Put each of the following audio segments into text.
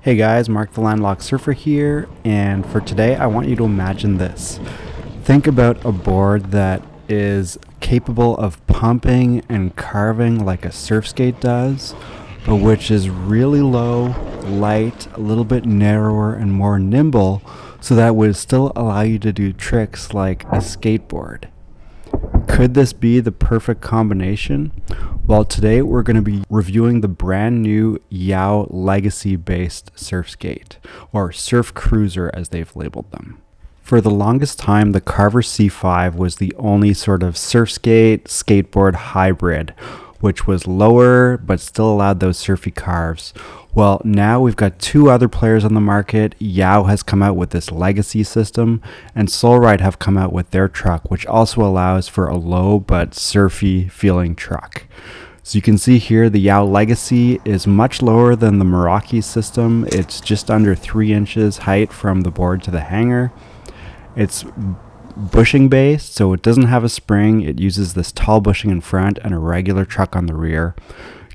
Hey guys, Mark the Landlocked Surfer here, and for today I want you to imagine this. Think about a board that is capable of pumping and carving like a surf skate does, but which is really low, light, a little bit narrower and more nimble, so that would still allow you to do tricks like a skateboard. Could this be the perfect combination? Well, today we're going to be reviewing the brand new YOW Legacy based surf skate, or surf cruiser as they've labeled them. For the longest time, the Carver C5 was the only sort of surf skate, skateboard hybrid, which was lower but still allowed those surfy carves. Well, now we've got two other players on the market. YOW has come out with this Legacy system, and Solride have come out with their truck, which also allows for a low but surfy feeling truck. So you can see here the YOW Legacy is much lower than the Meraki system. It's just under 3 inches height from the board to the hanger. It's bushing based, so it doesn't have a spring. It uses this tall bushing in front and a regular truck on the rear.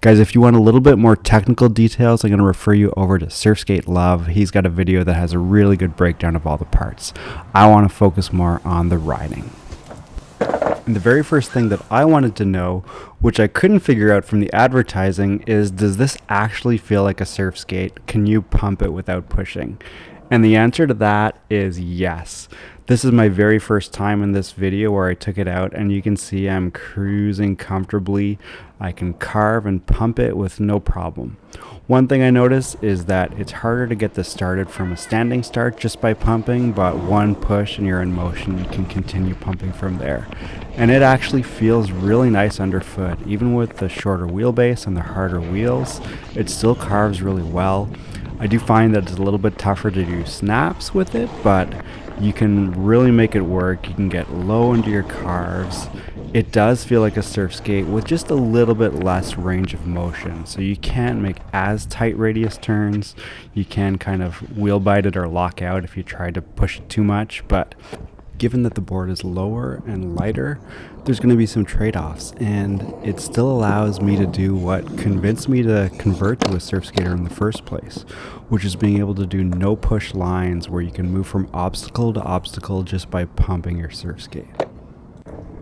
Guys, if you want a little bit more technical details, I'm going to refer you over to Surfskate Love. He's got a video that has a really good breakdown of all the parts. I want to focus more on the riding. And the very first thing that I wanted to know, which I couldn't figure out from the advertising, is does this actually feel like a surf skate? Can you pump it without pushing? And the answer to that is yes. This is my very first time in this video where I took it out, and you can see I'm cruising comfortably. I can carve and pump it with no problem. One thing I noticed is that it's harder to get this started from a standing start just by pumping, but one push and you're in motion, you can continue pumping from there. And it actually feels really nice underfoot. Even with the shorter wheelbase and the harder wheels, it still carves really well. I do find that it's a little bit tougher to do snaps with it, but you can really make it work. You can get low into your carves. It does feel like a surf skate with just a little bit less range of motion. So you can't make as tight radius turns. You can kind of wheel bite it or lock out if you try to push it too much. But given that the board is lower and lighter, there's going to be some trade-offs, and it still allows me to do what convinced me to convert to a surf skater in the first place, which is being able to do no push lines where you can move from obstacle to obstacle just by pumping your surf skate.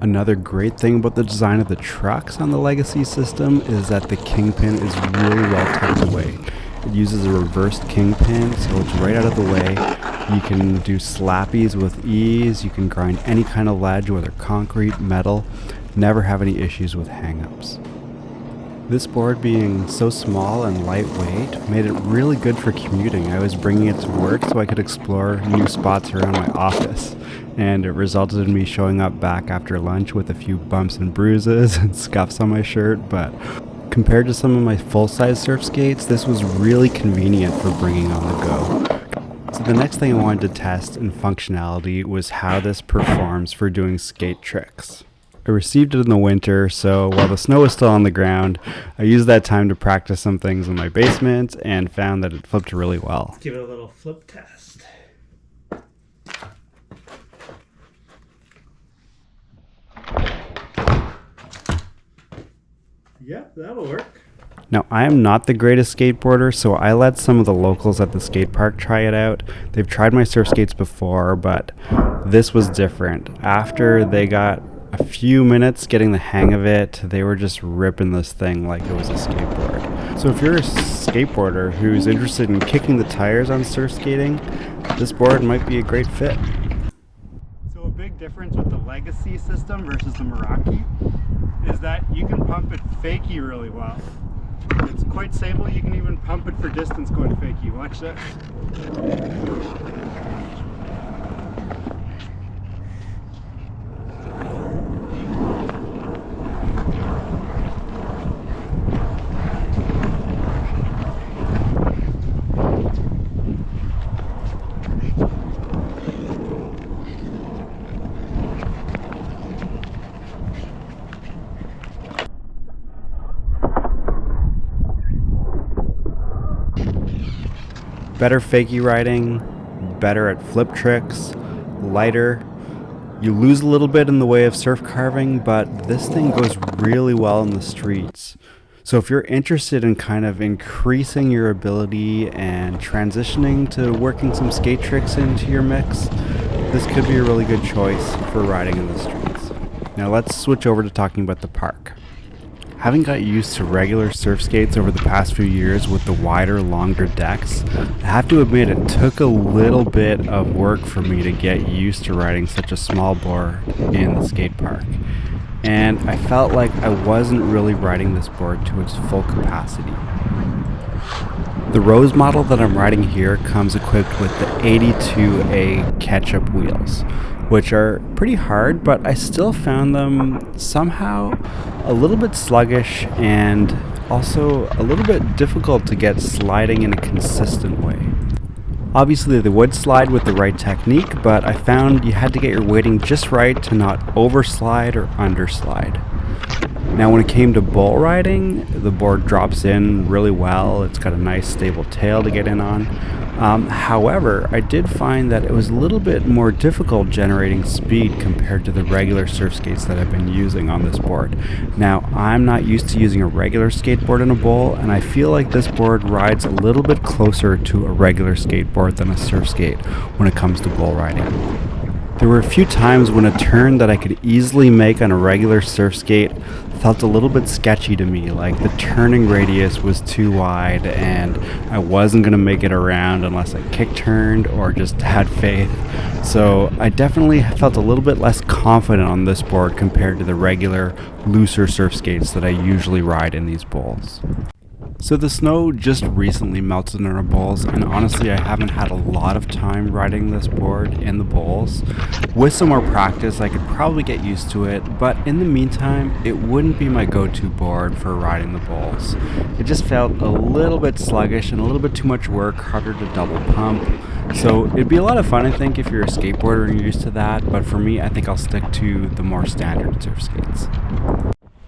Another great thing about the design of the trucks on the Legacy system is that the kingpin is really well tucked away. It uses a reversed kingpin, so it's right out of the way. You can do slappies with ease. You can grind any kind of ledge, whether concrete, metal. Never have any issues with hang-ups. This board being so small and lightweight made it really good for commuting. I was bringing it to work so I could explore new spots around my office. And it resulted in me showing up back after lunch with a few bumps and bruises and scuffs on my shirt, but compared to some of my full-size surf skates, this was really convenient for bringing on the go. So the next thing I wanted to test in functionality was how this performs for doing skate tricks. I received it in the winter, so while the snow was still on the ground, I used that time to practice some things in my basement and found that it flipped really well. Let's give it a little flip test. Yeah, that'll work. Now, I am not the greatest skateboarder, so I let some of the locals at the skate park try it out. They've tried my surf skates before, but this was different. After they got a few minutes getting the hang of it, they were just ripping this thing like it was a skateboard. So if you're a skateboarder who's interested in kicking the tires on surf skating, this board might be a great fit. So a big difference with the Legacy system versus the Meraki is that you can pump it Fakie really well. It's quite stable. You can even pump it for distance going Fakie. Watch this. Better fakie riding, better at flip tricks, lighter. You lose a little bit in the way of surf carving, but this thing goes really well in the streets. So if you're interested in kind of increasing your ability and transitioning to working some skate tricks into your mix, this could be a really good choice for riding in the streets. Now let's switch over to talking about the park. Having got used to regular surf skates over the past few years with the wider, longer decks, I have to admit it took a little bit of work for me to get used to riding such a small board in the skate park. And I felt like I wasn't really riding this board to its full capacity. The Rose model that I'm riding here comes equipped with the 82A catch-up wheels, which are pretty hard, but I still found them somehow a little bit sluggish and also a little bit difficult to get sliding in a consistent way. Obviously they would slide with the right technique, but I found you had to get your weighting just right to not overslide or underslide. Now when it came to bull riding, the board drops in really well. It's got a nice stable tail to get in on. However, I did find that it was a little bit more difficult generating speed compared to the regular surf skates that I've been using on this board. Now, I'm not used to using a regular skateboard in a bowl, and I feel like this board rides a little bit closer to a regular skateboard than a surf skate when it comes to bull riding. There were a few times when a turn that I could easily make on a regular surf skate felt a little bit sketchy to me, like the turning radius was too wide and I wasn't going to make it around unless I kick turned or just had faith. So I definitely felt a little bit less confident on this board compared to the regular looser surf skates that I usually ride in these bowls. So the snow just recently melted in our bowls, and honestly I haven't had a lot of time riding this board in the bowls. With some more practice I could probably get used to it, but in the meantime it wouldn't be my go-to board for riding the bowls. It just felt a little bit sluggish and a little bit too much work, harder to double pump. So it'd be a lot of fun I think if you're a skateboarder and you're used to that, but for me I think I'll stick to the more standard surf skates.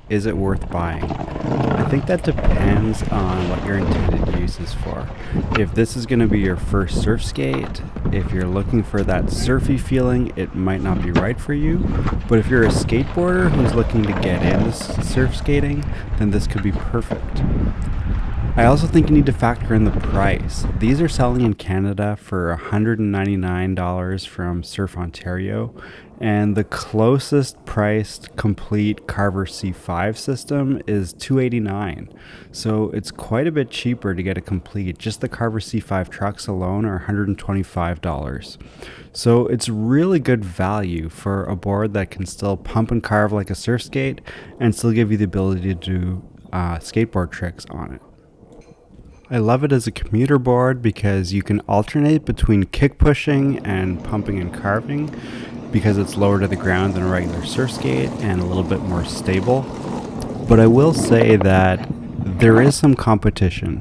Is it worth buying? I think that depends on what your intended use is for. If this is going to be your first surf skate, if you're looking for that surfy feeling, it might not be right for you. But if you're a skateboarder who's looking to get into surf skating, then this could be perfect. I also think you need to factor in the price. These are selling in Canada for $199 from Surf Ontario, and the closest priced complete Carver C5 system is $289. So it's quite a bit cheaper to get a complete. Just the Carver C5 trucks alone are $125. So it's really good value for a board that can still pump and carve like a surf skate and still give you the ability to do skateboard tricks on it. I love it as a commuter board because you can alternate between kick pushing and pumping and carving because it's lower to the ground than a regular surf skate and a little bit more stable. But I will say that there is some competition.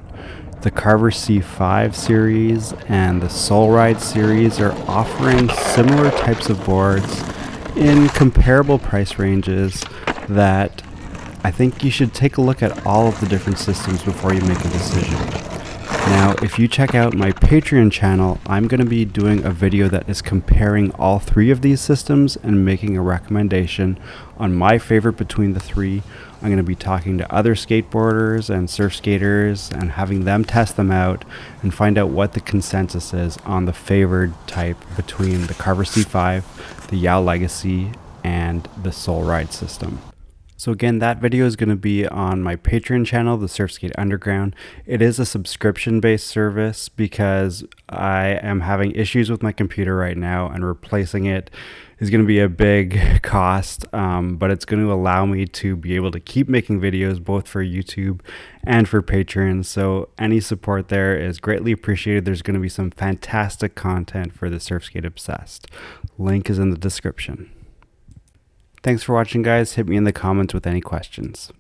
The Carver C5 series and the Soul Ride series are offering similar types of boards in comparable price ranges that I think you should take a look at all of the different systems before you make a decision. Now, if you check out my Patreon channel, I'm going to be doing a video that is comparing all three of these systems and making a recommendation on my favorite between the three. I'm going to be talking to other skateboarders and surf skaters and having them test them out and find out what the consensus is on the favored type between the Carver C5, the YOW Legasee, and the Soul Ride system. So again, that video is going to be on my Patreon channel, the Surf Skate Underground. It is a subscription-based service because I am having issues with my computer right now, and replacing it is going to be a big cost, but it's going to allow me to be able to keep making videos both for YouTube and for Patreon. So any support there is greatly appreciated. There's going to be some fantastic content for the Surf Skate Obsessed. Link is in the description. Thanks for watching, guys. Hit me in the comments with any questions.